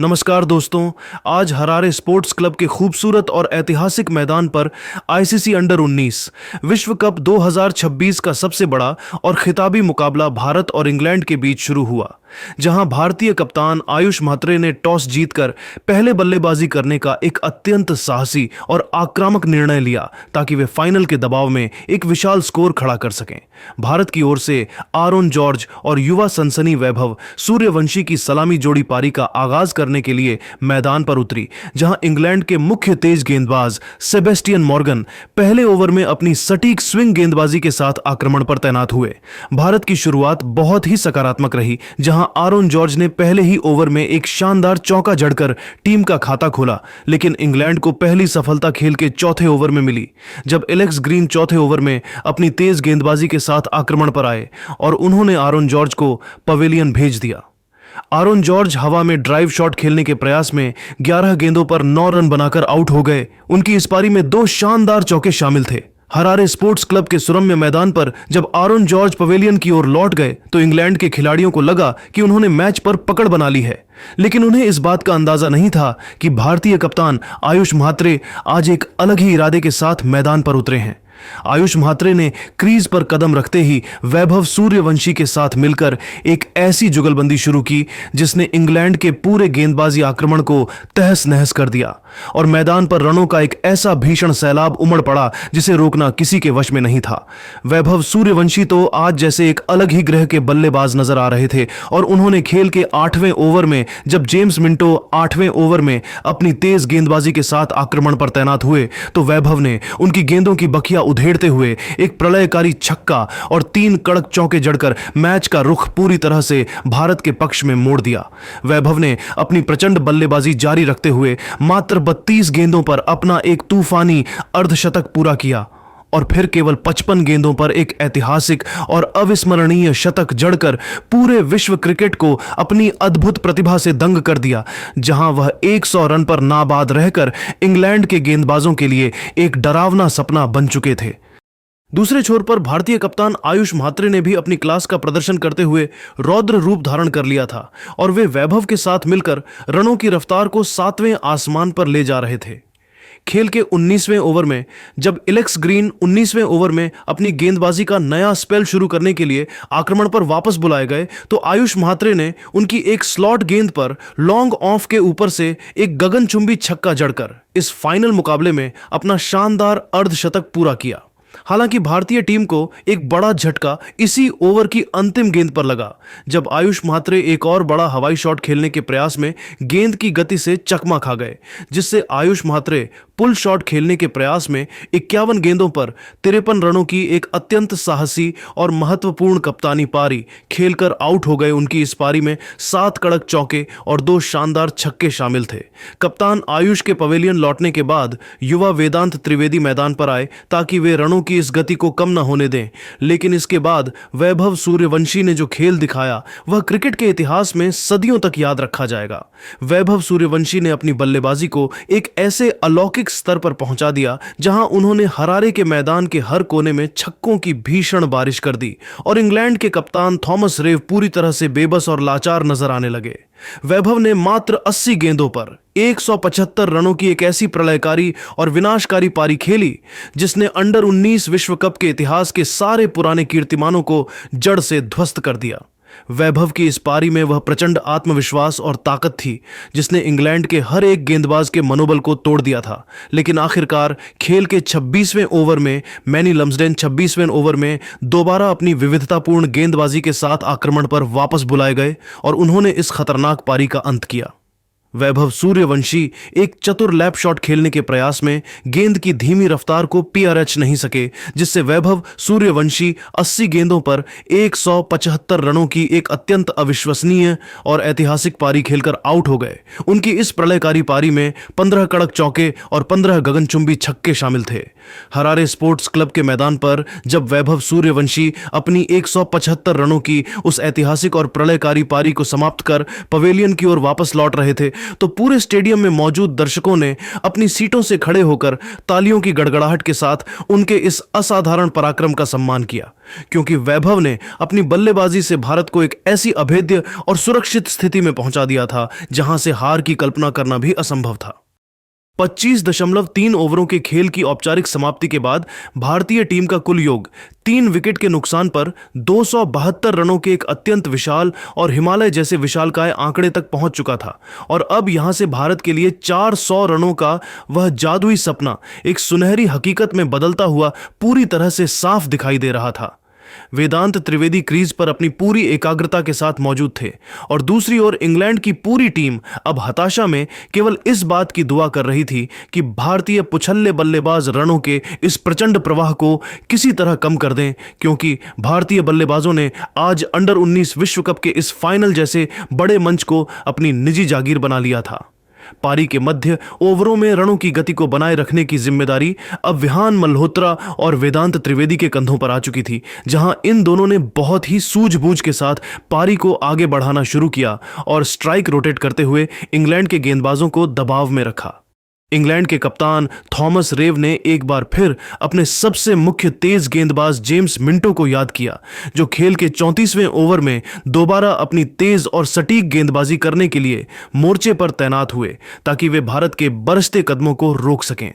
नमस्कार दोस्तों। आज हरारे स्पोर्ट्स क्लब के खूबसूरत और ऐतिहासिक मैदान पर आईसीसी अंडर 19 विश्व कप 2026 का सबसे बड़ा और खिताबी मुकाबला भारत और इंग्लैंड के बीच शुरू हुआ, जहां भारतीय कप्तान आयुष म्हात्रे ने टॉस जीतकर पहले बल्लेबाजी करने का एक अत्यंत साहसी और आक्रामक निर्णय लिया ताकि वे फाइनल के दबाव में एक विशाल स्कोर खड़ा कर सकें। भारत की ओर से आरोन जॉर्ज और युवा सनसनी वैभव सूर्यवंशी की सलामी जोड़ी पारी का आगाज करने के लिए मैदान पर उतरी, जहां इंग्लैंड के मुख्य तेज गेंदबाज सेबेस्टियन मॉर्गन पहले ओवर में अपनी सटीक स्विंग गेंदबाजी के साथ आक्रमण पर तैनात हुए। भारत की शुरुआत बहुत ही सकारात्मक रही, जहां आरोन जॉर्ज ने पहले ही ओवर में एक शानदार चौका जड़कर टीम का खाता खोला, लेकिन इंग्लैंड को पहली सफलता खेल के चौथे ओवर में मिली, जब एलेक्स ग्रीन चौथे ओवर में अपनी तेज गेंदबाजी के साथ आक्रमण पर आए और उन्होंने आरोन जॉर्ज को पवेलियन भेज दिया। आरोन जॉर्ज हवा में ड्राइव शॉट खेलने के प्रयास में 11 गेंदों पर 9 रन बनाकर आउट हो गए। उनकी इस पारी में 2 शानदार चौके शामिल थे। हरारे स्पोर्ट्स क्लब के सुरम्य मैदान पर जब आरोन जॉर्ज पवेलियन की ओर लौट गए तो इंग्लैंड के खिलाड़ियों को लगा कि उन्होंने मैच पर पकड़ बना ली है, लेकिन उन्हें इस बात का अंदाजा नहीं था कि भारतीय कप्तान आयुष म्हात्रे आज एक अलग ही इरादे के साथ मैदान पर उतरे हैं। आयुष म्हात्रे ने क्रीज पर कदम रखते ही वैभव सूर्यवंशी के साथ मिलकर एक ऐसी जुगलबंदी शुरू की जिसने इंग्लैंड के पूरे गेंदबाजी आक्रमण को तहस नहस कर दिया और मैदान पर रनों का एक ऐसा भीषण सैलाब उमड़ पड़ा जिसे रोकना किसी के वश में नहीं था। वैभव सूर्यवंशी तो आज जैसे एक अलग ही ग्रह के बल्लेबाज नजर आ रहे थे और उन्होंने खेल के 8वें ओवर में जब जेम्स मिंटो 8वें ओवर में अपनी तेज गेंदबाजी के साथ आक्रमण पर तैनात हुए तो वैभव ने उनकी गेंदों की बखिया उधेड़ते हुए एक प्रलयकारी छक्का और 3 कड़क चौके जड़कर मैच का रुख पूरी तरह से भारत के पक्ष में मोड़ दिया। वैभव ने अपनी प्रचंड बल्लेबाजी जारी रखते हुए मात्र 32 गेंदों पर अपना एक तूफानी अर्धशतक पूरा किया और फिर केवल 55 गेंदों पर एक ऐतिहासिक और अविस्मरणीय शतक जड़कर पूरे विश्व क्रिकेट को अपनी अद्भुत प्रतिभा से दंग कर दिया, जहां वह 100 रन पर नाबाद रहकर इंग्लैंड के गेंदबाजों के लिए एक डरावना सपना बन चुके थे। दूसरे छोर पर भारतीय कप्तान आयुष म्हात्रे ने भी अपनी क्लास का प्रदर्शन करते हुए रौद्र रूप धारण कर लिया था और वे वैभव के साथ मिलकर रनों की रफ्तार को 7वें आसमान पर ले जा रहे थे। खेल के 19वें ओवर में जब एलेक्स ग्रीन 19वें ओवर में अपनी गेंदबाजी का नया स्पेल शुरू करने के लिए आक्रमण पर वापस बुलाए गए तो आयुष म्हात्रे ने उनकी एक स्लॉट गेंद पर लॉन्ग ऑफ के ऊपर से एक गगनचुंबी छक्का जड़कर इस फाइनल मुकाबले में अपना शानदार अर्धशतक पूरा किया। हालांकि भारतीय टीम को एक बड़ा झटका इसी ओवर की अंतिम गेंद पर लगा जब आयुष म्हात्रे एक और बड़ा हवाई शॉट खेलने के प्रयास में गेंद की गति से चकमा खा गए, जिससे आयुष म्हात्रे पुल शॉट खेलने के प्रयास में 51 गेंदों पर 53 रनों की एक अत्यंत साहसी और महत्वपूर्ण कप्तानी पारी खेलकर आउट हो गए। उनकी इस पारी में 7 कड़क चौके और 2 शानदार छक्के शामिल थे। कप्तान आयुष के पवेलियन लौटने के बाद युवा वेदांत त्रिवेदी मैदान पर आए ताकि वे रनों की इस गति को कम न होने दें, लेकिन इसके बाद वैभव सूर्यवंशी ने जो खेल दिखाया वह क्रिकेट के इतिहास में सदियों तक याद रखा जाएगा। वैभव सूर्यवंशी ने अपनी बल्लेबाजी को एक ऐसे अलौकिक स्तर पर पहुंचा दिया जहां उन्होंने हरारे के मैदान के हर कोने में छक्कों की भीषण बारिश कर दी और इंग्लैंड के कप्तान थॉमस रेव पूरी तरह से बेबस और लाचार नजर आने लगे। वैभव ने मात्र 80 गेंदों पर 175 रनों की एक ऐसी प्रलयकारी और विनाशकारी पारी खेली जिसने अंडर 19 विश्व कप के इतिहास के सारे पुराने कीर्तिमानों को जड़ से ध्वस्त कर दिया। वैभव की इस पारी में वह प्रचंड आत्मविश्वास और ताकत थी जिसने इंग्लैंड के हर एक गेंदबाज के मनोबल को तोड़ दिया था, लेकिन आखिरकार खेल के 26वें ओवर में मैनी लम्सडेन 26वें ओवर में दोबारा अपनी विविधतापूर्ण गेंदबाजी के साथ आक्रमण पर वापस बुलाए गए और उन्होंने इस खतरनाक पारी का अंत किया। वैभव सूर्यवंशी एक चतुर लैप शॉट खेलने के प्रयास में गेंद की धीमी रफ्तार को पीआरएच नहीं सके, जिससे वैभव सूर्यवंशी 80 गेंदों पर 175 रनों की एक अत्यंत अविश्वसनीय और ऐतिहासिक पारी खेलकर आउट हो गए। उनकी इस प्रलयकारी पारी में 15 कड़क चौके और 15 गगनचुंबी छक्के शामिल थे। हरारे स्पोर्ट्स क्लब के मैदान पर जब वैभव सूर्यवंशी अपनी 175 रनों की उस ऐतिहासिक और प्रलयकारी पारी को समाप्त कर पवेलियन की ओर वापस लौट रहे थे तो पूरे स्टेडियम में मौजूद दर्शकों ने अपनी सीटों से खड़े होकर तालियों की गड़गड़ाहट के साथ उनके इस असाधारण पराक्रम का सम्मान किया, क्योंकि वैभव ने अपनी बल्लेबाजी से भारत को एक ऐसी अभेद्य और सुरक्षित स्थिति में पहुंचा दिया था जहां से हार की कल्पना करना भी असंभव था। 25.3 ओवरों के खेल की औपचारिक समाप्ति के बाद भारतीय टीम का कुल योग 3 विकेट के नुकसान पर 272 रनों के एक अत्यंत विशाल और हिमालय जैसे विशालकाय आंकड़े तक पहुंच चुका था और अब यहां से भारत के लिए 400 रनों का वह जादुई सपना एक सुनहरी हकीकत में बदलता हुआ पूरी तरह से साफ दिखाई दे रहा था। वेदांत त्रिवेदी क्रीज पर अपनी पूरी एकाग्रता के साथ मौजूद थे और दूसरी ओर इंग्लैंड की पूरी टीम अब हताशा में केवल इस बात की दुआ कर रही थी कि भारतीय पुछल्ले बल्लेबाज रनों के इस प्रचंड प्रवाह को किसी तरह कम कर दें, क्योंकि भारतीय बल्लेबाजों ने आज अंडर 19 विश्व कप के इस फाइनल जैसे बड़े मंच को अपनी निजी जागीर बना लिया था। पारी के मध्य ओवरों में रनों की गति को बनाए रखने की जिम्मेदारी अब विहान मल्होत्रा और वेदांत त्रिवेदी के कंधों पर आ चुकी थी, जहां इन दोनों ने बहुत ही सूझबूझ के साथ पारी को आगे बढ़ाना शुरू किया और स्ट्राइक रोटेट करते हुए इंग्लैंड के गेंदबाजों को दबाव में रखा। इंग्लैंड के कप्तान थॉमस रेव ने एक बार फिर अपने सबसे मुख्य तेज गेंदबाज जेम्स मिंटो को याद किया, जो खेल के 34वें ओवर में दोबारा अपनी तेज और सटीक गेंदबाजी करने के लिए मोर्चे पर तैनात हुए ताकि वे भारत के बरसते कदमों को रोक सकें।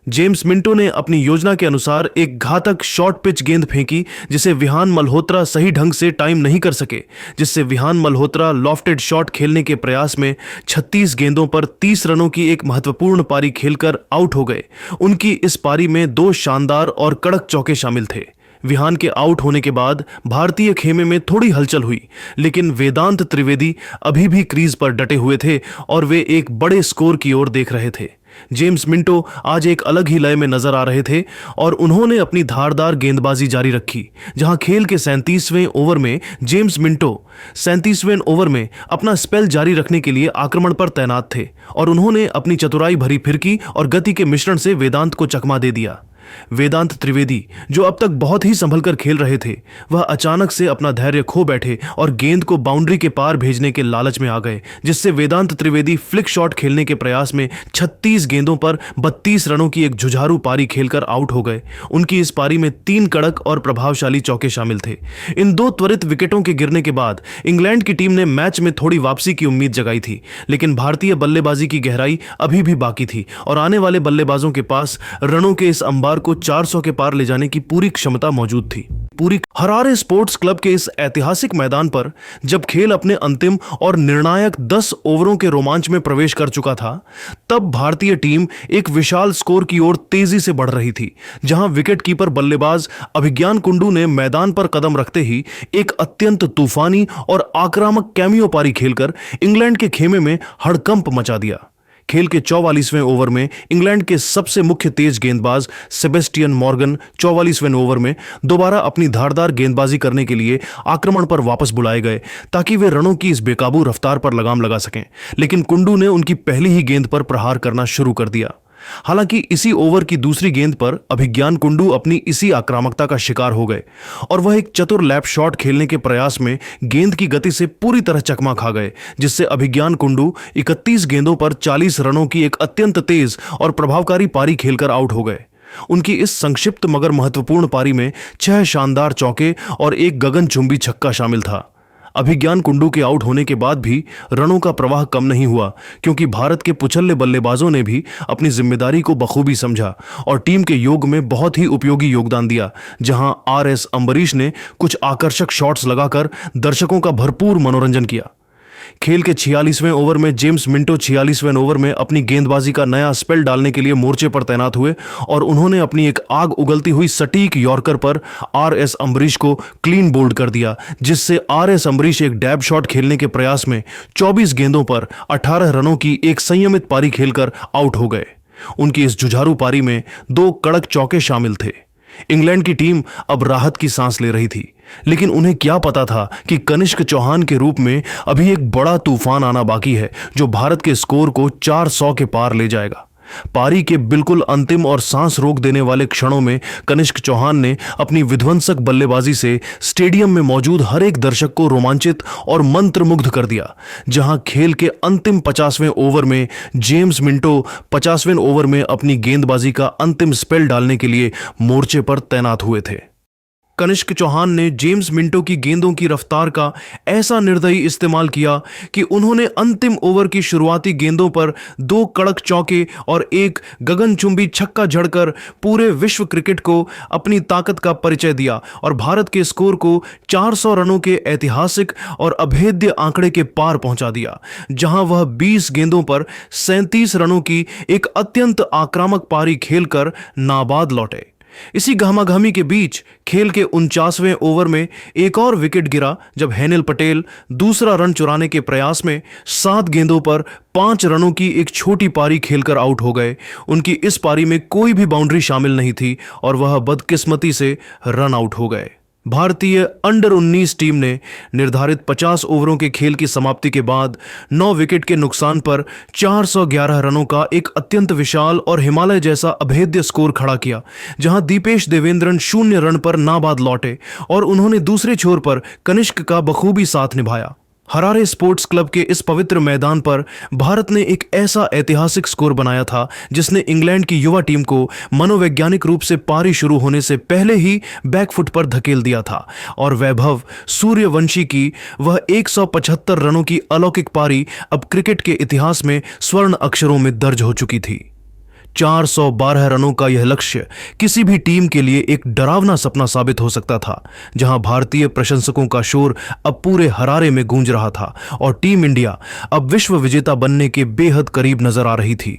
जेम्स मिंटो ने अपनी योजना के अनुसार एक घातक शॉर्ट पिच गेंद फेंकी जिसे विहान मल्होत्रा सही ढंग से टाइम नहीं कर सके, जिससे विहान मल्होत्रा लॉफ्टेड शॉट खेलने के प्रयास में 36 गेंदों पर 30 रनों की एक महत्वपूर्ण पारी खेलकर आउट हो गए। उनकी इस पारी में 2 शानदार और कड़क चौके शामिल थे। विहान के आउट होने के बाद भारतीय खेमे में थोड़ी हलचल हुई, लेकिन वेदांत त्रिवेदी अभी भी क्रीज पर डटे हुए थे और वे एक बड़े स्कोर की ओर देख रहे थे। जेम्स मिंटो आज एक अलग ही लय में नजर आ रहे थे और उन्होंने अपनी धारदार गेंदबाजी जारी रखी। जहां खेल के 37वें ओवर में जेम्स मिंटो 37वें ओवर में अपना स्पेल जारी रखने के लिए आक्रमण पर तैनात थे और उन्होंने अपनी चतुराई भरी फिरकी और गति के मिश्रण से वेदांत को चकमा दे दिया। वेदांत त्रिवेदी, जो अब तक बहुत ही संभलकर खेल रहे थे, वह अचानक से अपना धैर्य खो बैठे और गेंद को बाउंड्री के पार भेजने के लालच में आ गए, जिससे वेदांत त्रिवेदी फ्लिक शॉट खेलने के प्रयास में 36 गेंदों पर 32 रनों की एक जुझारू पारी खेलकर आउट हो गए। उनकी इस पारी में 3 कड़क और प्रभावशाली चौके शामिल थे। इन 2 त्वरित विकेटों के गिरने के बाद इंग्लैंड की टीम ने मैच में थोड़ी वापसी की उम्मीद जगाई थी, लेकिन भारतीय बल्लेबाजी की गहराई अभी भी बाकी थी और आने वाले बल्लेबाजों के पास रनों के इस अंबार को 400 के पार ले जाने की पूरी क्षमता मौजूद थी। पूरी हरारे स्पोर्ट्स क्लब के इस ऐतिहासिक मैदान पर जब खेल अपने अंतिम और निर्णायक 10 ओवरों के रोमांच में प्रवेश कर चुका था, तब भारतीय टीम एक विशाल स्कोर की ओर तेजी से बढ़ रही थी, जहां विकेटकीपर बल्लेबाज अभिज्ञान कुंडू ने मैदान पर कदम रखते ही एक अत्यंत तूफानी और आक्रामक कैमियो पारी खेलकर इंग्लैंड के खेमे में हड़कंप मचा दिया। खेल के 44वें ओवर में इंग्लैंड के सबसे मुख्य तेज गेंदबाज सेबेस्टियन मॉर्गन 44वें ओवर में दोबारा अपनी धारदार गेंदबाजी करने के लिए आक्रमण पर वापस बुलाए गए ताकि वे रनों की इस बेकाबू रफ्तार पर लगाम लगा सकें, लेकिन कुंडू ने उनकी पहली ही गेंद पर प्रहार करना शुरू कर दिया। हालांकि इसी ओवर की दूसरी गेंद पर अभिज्ञान कुंडू अपनी इसी आक्रामकता का शिकार हो गए और वह एक चतुर लैप शॉट खेलने के प्रयास में गेंद की गति से पूरी तरह चकमा खा गए, जिससे अभिज्ञान कुंडू 31 गेंदों पर 40 रनों की एक अत्यंत तेज और प्रभावकारी पारी खेलकर आउट हो गए। उनकी इस संक्षिप्त मगर महत्वपूर्ण पारी में 6 शानदार चौके और एक गगनचुंबी छक्का शामिल था। अभिज्ञान कुंडू के आउट होने के बाद भी रनों का प्रवाह कम नहीं हुआ, क्योंकि भारत के पुछल्ले बल्लेबाजों ने भी अपनी जिम्मेदारी को बखूबी समझा और टीम के योग में बहुत ही उपयोगी योगदान दिया, जहां RS अंबरीश ने कुछ आकर्षक शॉट्स लगाकर दर्शकों का भरपूर मनोरंजन किया। खेल के 46वें ओवर में जेम्स मिंटो 46वें ओवर में अपनी गेंदबाजी का नया स्पेल डालने के लिए मोर्चे पर तैनात हुए और उन्होंने अपनी एक आग उगलती हुई सटीक यॉर्कर पर RS अंबरीश को क्लीन बोल्ड कर दिया, जिससे RS अंबरीश एक डैब शॉट खेलने के प्रयास में 24 गेंदों पर 18 रनों की एक संयमित पारी खेलकर आउट हो गए। उनकी इस जुझारू पारी में 2 कड़क चौके शामिल थे। इंग्लैंड की टीम अब राहत की सांस ले रही थी, लेकिन उन्हें क्या पता था कि कनिष्क चौहान के रूप में अभी एक बड़ा तूफान आना बाकी है, जो भारत के स्कोर को 400 के पार ले जाएगा। पारी के बिल्कुल अंतिम और सांस रोक देने वाले क्षणों में कनिष्क चौहान ने अपनी विध्वंसक बल्लेबाजी से स्टेडियम में मौजूद हर एक दर्शक को रोमांचित और मंत्रमुग्ध कर दिया। जहां खेल के अंतिम 50वें ओवर में जेम्स मिंटो 50वें ओवर में अपनी गेंदबाजी का अंतिम स्पेल डालने के लिए मोर्चे पर तैनात हुए थे। कनिष्क चौहान ने जेम्स मिंटो की गेंदों की रफ्तार का ऐसा निर्दयी इस्तेमाल किया कि उन्होंने अंतिम ओवर की शुरुआती गेंदों पर 2 कड़क चौके और एक गगनचुंबी छक्का जड़कर पूरे विश्व क्रिकेट को अपनी ताकत का परिचय दिया और भारत के स्कोर को 400 रनों के ऐतिहासिक और अभेद्य आंकड़े के पार पहुंचा दिया, जहां वह 20 गेंदों पर 37 रनों की एक अत्यंत आक्रामक पारी खेलकर नाबाद लौटे। इसी गहमागहमी के बीच खेल के 49वें ओवर में एक और विकेट गिरा जब हेनिल पटेल दूसरा रन चुराने के प्रयास में 7 गेंदों पर 5 रनों की एक छोटी पारी खेलकर आउट हो गए। उनकी इस पारी में कोई भी बाउंड्री शामिल नहीं थी और वह बदकिस्मती से रन आउट हो गए। भारतीय अंडर 19 टीम ने निर्धारित 50 ओवरों के खेल की समाप्ति के बाद 9 विकेट के नुकसान पर 411 रनों का एक अत्यंत विशाल और हिमालय जैसा अभेद्य स्कोर खड़ा किया, जहां दीपेश देवेंद्रन 0 रन पर नाबाद लौटे और उन्होंने दूसरे छोर पर कनिष्क का बखूबी साथ निभाया। हरारे स्पोर्ट्स क्लब के इस पवित्र मैदान पर भारत ने एक ऐसा ऐतिहासिक स्कोर बनाया था जिसने इंग्लैंड की युवा टीम को मनोवैज्ञानिक रूप से पारी शुरू होने से पहले ही बैकफुट पर धकेल दिया था और वैभव सूर्यवंशी की वह 175 रनों की अलौकिक पारी अब क्रिकेट के इतिहास में स्वर्ण अक्षरों में दर्ज हो चुकी थी। 412 रनों का यह लक्ष्य किसी भी टीम के लिए एक डरावना सपना साबित हो सकता था, जहां भारतीय प्रशंसकों का शोर अब पूरे हरारे में गूंज रहा था और टीम इंडिया अब विश्व विजेता बनने के बेहद करीब नजर आ रही थी।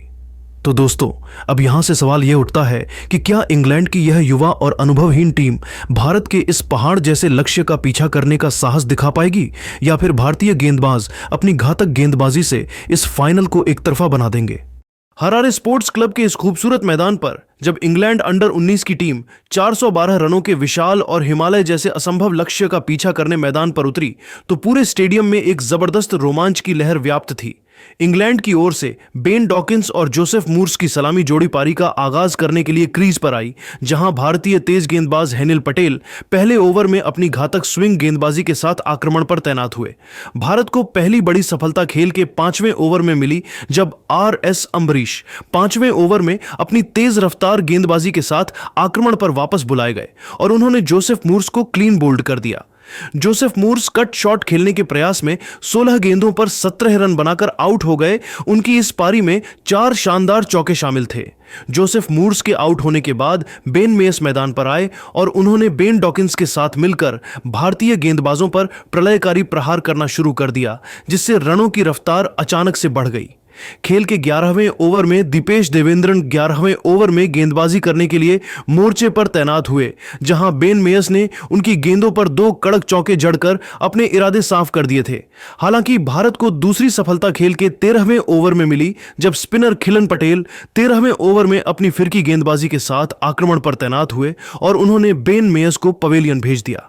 तो दोस्तों, अब यहां से सवाल यह उठता है कि क्या इंग्लैंड की यह युवा और अनुभवहीन टीम भारत के इस पहाड़ जैसे लक्ष्य का पीछा करने का साहस दिखा पाएगी या फिर भारतीय गेंदबाज अपनी घातक गेंदबाजी से इस फाइनल को एक तरफा बना देंगे। हरारे स्पोर्ट्स क्लब के इस खूबसूरत मैदान पर जब इंग्लैंड अंडर 19 की टीम 412 रनों के विशाल और हिमालय जैसे असंभव लक्ष्य का पीछा करने मैदान पर उतरी तो पूरे स्टेडियम में एक जबरदस्त रोमांच की लहर व्याप्त थी। इंग्लैंड की ओर से बेन डॉकिंस और जोसेफ मूर्स की सलामी जोड़ी पारी का आगाज करने के लिए क्रीज पर आई, जहां भारतीय तेज गेंदबाज हेनिल पटेल पहले ओवर में अपनी घातक स्विंग गेंदबाजी के साथ आक्रमण पर तैनात हुए। भारत को पहली बड़ी सफलता खेल के 5वें ओवर में मिली जब RS अम्बरीश 5वें ओवर में अपनी तेज रफ्तार गेंदबाजी के साथ आक्रमण पर वापस बुलाए गए और उन्होंने जोसेफ मूर्स को क्लीन बोल्ड कर दिया। जोसेफ मूर्स कट शॉट खेलने के प्रयास में 16 गेंदों पर 17 रन बनाकर आउट हो गए। उनकी इस पारी में 4 शानदार चौके शामिल थे। जोसेफ मूर्स के आउट होने के बाद बेन मेयस मैदान पर आए और उन्होंने बेन डॉकिंस के साथ मिलकर भारतीय गेंदबाजों पर प्रलयकारी प्रहार करना शुरू कर दिया, जिससे रनों की रफ्तार अचानक से बढ़ गई। खेल के 11वें ओवर में दीपेश देवेंद्रन 11वें ओवर में गेंदबाजी करने के लिए मोर्चे पर तैनात हुए, जहां बेन मेयस ने उनकी गेंदों पर 2 कड़क चौके जड़कर अपने इरादे साफ कर दिए थे। हालांकि भारत को दूसरी सफलता खेल के 13वें ओवर में मिली जब स्पिनर खिलन पटेल 13वें ओवर में अपनी फिरकी गेंदबाजी के साथ आक्रमण पर तैनात हुए और उन्होंने बेन मेयस को पवेलियन भेज दिया।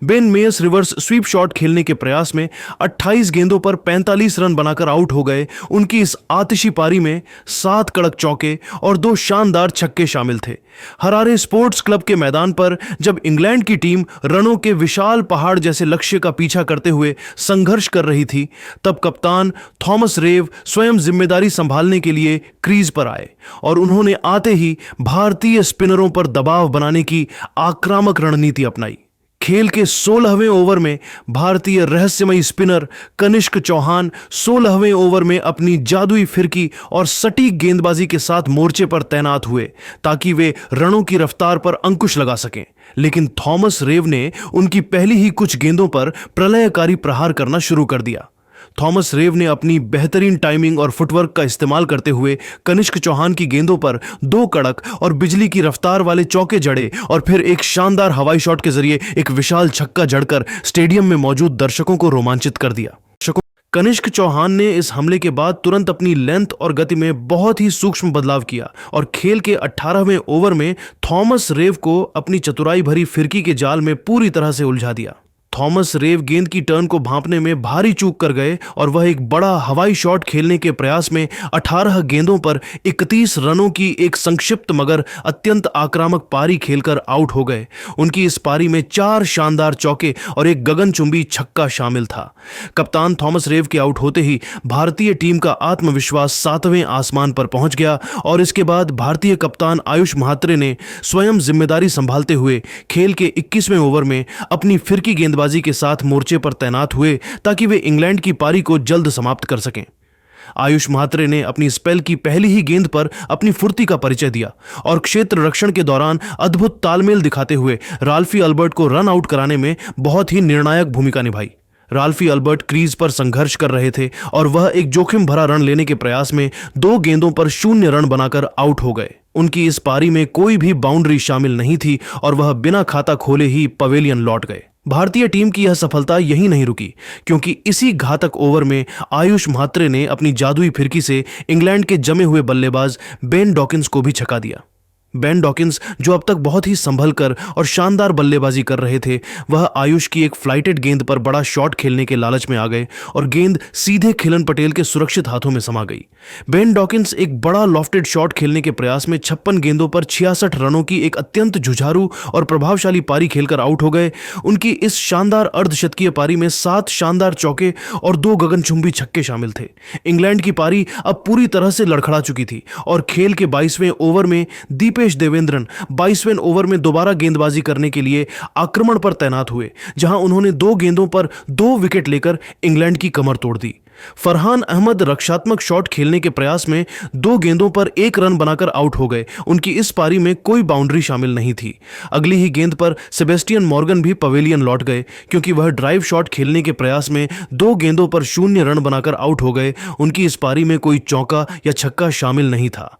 Ben Mayes reverse sweep shot खेलने के प्रयास में 28 गेंदों पर 45 रन बनाकर आउट हो गए। उनकी इस आतिशी पारी में 7 कड़क चौके और 2 शानदार छक्के शामिल थे। हरारे स्पोर्ट्स क्लब के मैदान पर जब इंग्लैंड की टीम रनों के विशाल पहाड़ जैसे लक्ष्य का पीछा करते हुए संघर्ष कर रही थी, तब कप्तान थॉमस रेव स्वयं जिम्मेदारी संभालने के लिए क्रीज पर आए और उन्होंने आते ही भारतीय स्पिनरों पर दबाव बनाने की आक्रामक रणनीति अपनाई। खेल के 16वें ओवर में भारतीय रहस्यमयी स्पिनर कनिष्क चौहान 16वें ओवर में अपनी जादुई फिरकी और सटीक गेंदबाजी के साथ मोर्चे पर तैनात हुए ताकि वे रनों की रफ्तार पर अंकुश लगा सकें, लेकिन थॉमस रेव ने उनकी पहली ही कुछ गेंदों पर प्रलयकारी प्रहार करना शुरू कर दिया। थॉमस रेव ने अपनी बेहतरीन टाइमिंग और फुटवर्क का इस्तेमाल करते हुए कनिष्क चौहान की गेंदों पर 2 कड़क और बिजली की रफ्तार वाले चौके जड़े और फिर एक शानदार हवाई शॉट के जरिए एक विशाल छक्का जड़कर स्टेडियम में मौजूद दर्शकों को रोमांचित कर दिया। कनिष्क चौहान ने इस हमले के बाद तुरंत अपनी लेंथ और गति में बहुत ही सूक्ष्म बदलाव किया और खेल के 18वें ओवर में थॉमस रेव को अपनी चतुराई भरी फिरकी के जाल में पूरी तरह से उलझा दिया। थॉमस रेव गेंद की टर्न को भांपने में भारी चूक कर गए और वह एक बड़ा हवाई शॉट खेलने के प्रयास में 18 गेंदों पर 31 रनों की एक संक्षिप्त मगर अत्यंत आक्रामक पारी खेलकर आउट हो गए। उनकी इस पारी में 4 शानदार चौके और एक गगनचुंबी छक्का शामिल था। कप्तान थॉमस रेव के आउट होते ही भारतीय टीम का आत्मविश्वास 7वें आसमान पर पहुंच गया और इसके बाद भारतीय कप्तान आयुष म्हात्रे ने स्वयं जिम्मेदारी संभालते हुए खेल के 21वें ओवर में अपनी फिरकी गेंदबाजी के साथ मोर्चे पर तैनात हुए ताकि वे इंग्लैंड की पारी को जल्द समाप्त कर सकें। आयुष म्हात्रे ने अपनी स्पेल की पहली ही गेंद पर अपनी फुर्ती का परिचय दिया और क्षेत्र रक्षण के दौरान अद्भुत तालमेल दिखाते हुए राल्फी अल्बर्ट को रन आउट कराने में बहुत ही निर्णायक भूमिका निभाई। राल्फी अल्बर्ट क्रीज पर संघर्ष कर रहे थे और वह एक जोखिम भरा रन लेने के प्रयास में 2 गेंदों पर 0 रन बनाकर आउट हो गए। उनकी इस पारी में कोई भी बाउंड्री शामिल नहीं थी और वह बिना खाता खोले ही पवेलियन लौट गए। भारतीय टीम की यह सफलता यहीं नहीं रुकी, क्योंकि इसी घातक ओवर में आयुष म्हात्रे ने अपनी जादुई फिरकी से इंग्लैंड के जमे हुए बल्लेबाज बेन डॉकिंस को भी छका दिया। बेन डॉकिंस, जो अब तक बहुत ही संभल कर और शानदार बल्लेबाजी कर रहे थे, वह आयुष की एक फ्लाइटेड गेंद पर बड़ा शॉट खेलने के लालच में आ गए और गेंद सीधे खिलन पटेल के सुरक्षित हाथों में समा गई। बेन डॉकिंस एक बड़ा लॉफ्टेड शॉट खेलने के प्रयास में 56 गेंदों पर 66 रनों की एक अत्यंत जुझारू और प्रभावशाली पारी खेलकर आउट हो गए। उनकी इस शानदार अर्धशतकीय पारी में 7 शानदार चौके और 2 गगनचुंबी छक्के शामिल थे। इंग्लैंड की पारी अब पूरी तरह से लड़खड़ा चुकी थी और खेल के 22वें ओवर में दीपेश देवेंद्रन 22वें ओवर में दोबारा गेंदबाजी करने के लिए आक्रमण पर तैनात हुए, जहां उन्होंने 2 गेंदों पर 2 विकेट लेकर इंग्लैंड की कमर तोड़ दी। फरहान अहमद रक्षात्मक शॉट खेलने के प्रयास में 2 गेंदों पर 1 रन बनाकर आउट हो गए। उनकी इस पारी में कोई बाउंड्री शामिल नहीं थी। अगली ही गेंद पर सेबेस्टियन मॉर्गन भी पवेलियन लौट गए, क्योंकि वह ड्राइव शॉट खेलने के प्रयास में 2 गेंदों पर 0 रन बनाकर आउट हो गए। उनकी इस पारी में कोई चौका या छक्का शामिल नहीं था।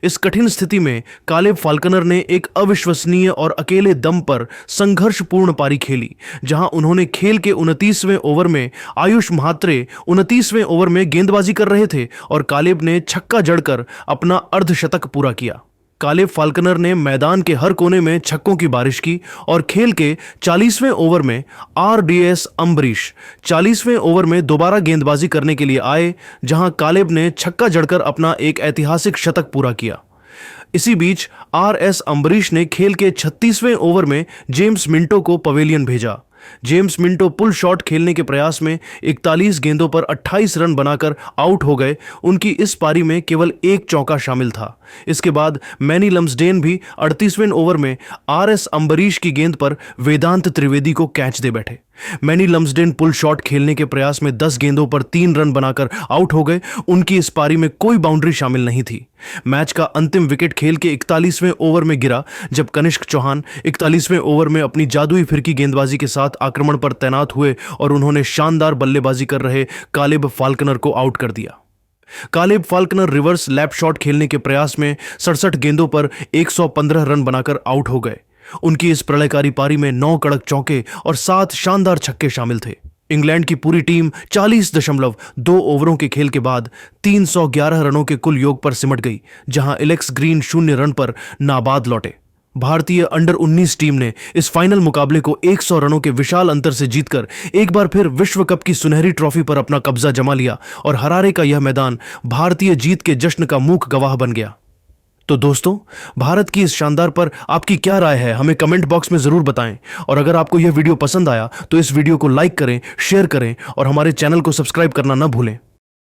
इस कठिन स्थिति में कालेब फाल्कनर ने एक अविश्वसनीय और अकेले दम पर संघर्षपूर्ण पारी खेली, जहां उन्होंने खेल के 29वें ओवर में आयुष म्हात्रे 29वें ओवर में गेंदबाजी कर रहे थे और कालेब ने छक्का जड़कर अपना अर्धशतक पूरा किया। कालेब फाल्कनर ने मैदान के हर कोने में छक्कों की बारिश की और खेल के 40वें ओवर में RDS अम्बरीश 40वें ओवर में दोबारा गेंदबाजी करने के लिए आए, जहां कालेब ने छक्का जड़कर अपना एक ऐतिहासिक शतक पूरा किया। इसी बीच RS अम्बरीश ने खेल के 36वें ओवर में जेम्स मिंटो को पवेलियन भेजा। जेम्स मिंटो पुल शॉट खेलने के प्रयास में 41 गेंदों पर 28 रन बनाकर आउट हो गए। उनकी इस पारी में केवल 1 चौका शामिल था। इसके बाद मैनी लम्सडेन भी 38वें ओवर में RS अम्बरीश की गेंद पर वेदांत त्रिवेदी को कैच दे बैठे। मैनी लम्सडेन पुल शॉट खेलने के प्रयास में 10 गेंदों पर 3 रन बनाकर आउट हो गए। उनकी इस पारी में कोई बाउंड्री शामिल नहीं थी। मैच का अंतिम विकेट खेल के 41वें ओवर में गिरा, जब कनिष्क चौहान 41वें ओवर में अपनी जादुई फिरकी गेंदबाजी के साथ आक्रमण पर तैनात हुए और उन्होंने शानदार बल्लेबाजी कर रहे कालेब फाल्कनर को आउट कर दिया। Caleb Faulkner reverse lap shot खेलने के प्रयास में 67 गेंदों पर 115 रन बनाकर आउट हो गए। उनकी इस प्रलयकारी पारी में 9 कड़क चौके और 7 शानदार छक्के शामिल थे। इंग्लैंड की पूरी टीम 40.2 ओवरों के खेल के बाद 311 रनों के कुल योग पर सिमट गई, जहां एलेक्स ग्रीन 0 रन पर नाबाद लौटे। भारतीय अंडर 19 टीम ने इस फाइनल मुकाबले को 100 रनों के विशाल अंतर से जीतकर एक बार फिर विश्व कप की सुनहरी ट्रॉफी पर अपना कब्जा जमा लिया और हरारे का यह मैदान भारतीय जीत के जश्न का मूक गवाह बन गया। तो दोस्तों, भारत की इस शानदार पर आपकी क्या राय है, हमें कमेंट बॉक्स में जरूर बताएं। और अगर आपको यह वीडियो पसंद आया तो इस वीडियो को लाइक करें, शेयर करें और हमारे चैनल को सब्सक्राइब करना न भूलें।